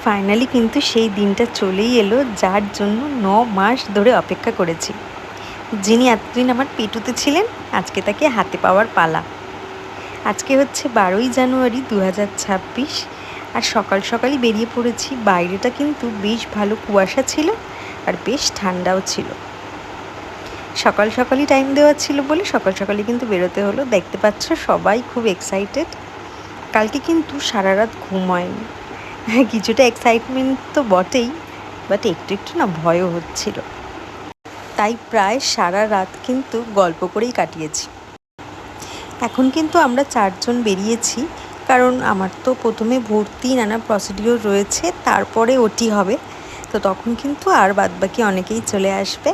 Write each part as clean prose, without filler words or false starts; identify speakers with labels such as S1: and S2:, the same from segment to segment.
S1: Finally কিন্তু সেই দিনটা চলেই এলো, যার জন্য 9 মাস ধরে অপেক্ষা করেছি। যিনি এতদিন আমার পেটুতে ছিলেন, আজকে তাকে হাতে পাওয়ার পালা। আজকে হচ্ছে 12ই জানুয়ারি 2026, আর সকাল সকালই বেরিয়ে পড়েছি। বাইরেটা কিন্তু বেশ ভালো কুয়াশা ছিল আর বেশ ঠান্ডাও ছিল। সকাল সকালই টাইম দেওয়া ছিল বলে সকাল সকালই কিন্তু বেরোতে হলো। দেখতে পাচ্ছ সবাই খুব এক্সাইটেড। কালকে কিন্তু সারা রাত ঘুম হয়নি। হ্যাঁ, কিছুটা এক্সাইটমেন্ট তো বটেই, বাট একটু একটু না ভয়ও হচ্ছিল। তাই প্রায় সারা রাত কিন্তু গল্প করেই কাটিয়েছি। এখন কিন্তু আমরা 4জন বেরিয়েছি, কারণ আমার তো প্রথমে ভর্তি নানা প্রসিডিওর রয়েছে, তারপরে ওটি হবে। তো তখন কিন্তু আর বাদবাকি অনেকেই চলে আসবে,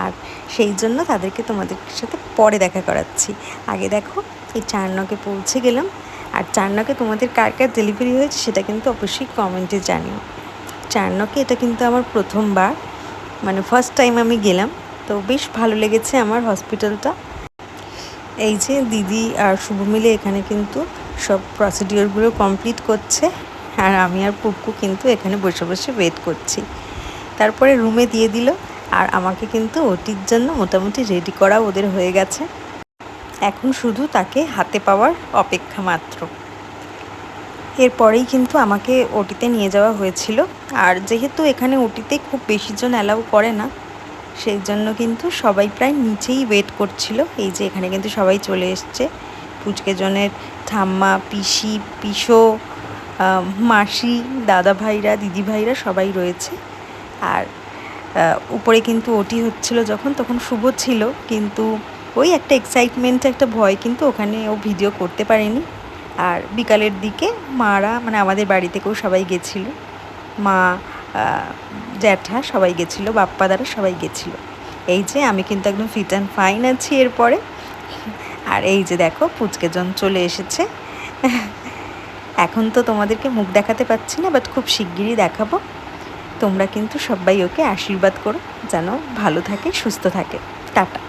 S1: আর সেই জন্য তাদেরকে তোমাদের সাথে পরে দেখা করাচ্ছি। আগে দেখো, এই 4 পৌঁছে গেলাম। আর 4 তোমাদের কার কার ডেলিভারি হয়েছে সেটা কিন্তু অবশ্যই কমেন্টে জানিও। 4 এটা কিন্তু আমার প্রথমবার, মানে ফার্স্ট টাইম আমি গেলাম। তো বেশ ভালো লেগেছে আমার হসপিটালটা। এই যে দিদি আর শুভ মিলে এখানে কিন্তু সব প্রসিডিওরগুলো কমপ্লিট করছে, আর আমি আর পুপকু কিন্তু এখানে বসে বসে ওয়েট করছি। তারপরে রুমে দিয়ে দিল, আর আমাকে কিন্তু ওটির জন্য মোটামুটি রেডি করা ওদের হয়ে গেছে। এখন শুধু তাকে হাতে পাওয়ার অপেক্ষা মাত্র। এরপরেই কিন্তু আমাকে ওটিতে নিয়ে যাওয়া হয়েছিল। আর যেহেতু এখানে ওটিতে খুব বেশিজন অ্যালাউ করে না, সেই জন্য কিন্তু সবাই প্রায় নিচেই ওয়েট করছিল। এই যে এখানে কিন্তু সবাই চলে এসছে, পুচকেজনের ঠাম্মা, পিসি, পিসো, মাসি, দাদা ভাইরা, দিদি ভাইরা সবাই রয়েছে। আর উপরে কিন্তু ওটি হচ্ছিল যখন, তখন শুভ ছিল, কিন্তু ওই একটা এক্সাইটমেন্ট, একটা ভয়, কিন্তু ওখানে ও ভিডিও করতে পারেনি। আর বিকালের দিকে মারা, মানে আমাদের বাড়ি থেকেও সবাই গেছিলো, মা, জ্যাঠা সবাই গেছিলো, বাপ্পা দ্বারা সবাই গেছিলো। এই যে আমি কিন্তু একদম ফিট অ্যান্ড ফাইন আছি এরপরে। আর এই যে দেখো পুচকেজন চলে এসেছে। এখন তো তোমাদেরকে মুখ দেখাতে পাচ্ছি না, বাট খুব শিগগিরই দেখাবো। তোমরা কিন্তু সবাই ওকে আশীর্বাদ করো যেন ভালো থাকে, সুস্থ থাকে। টাটা।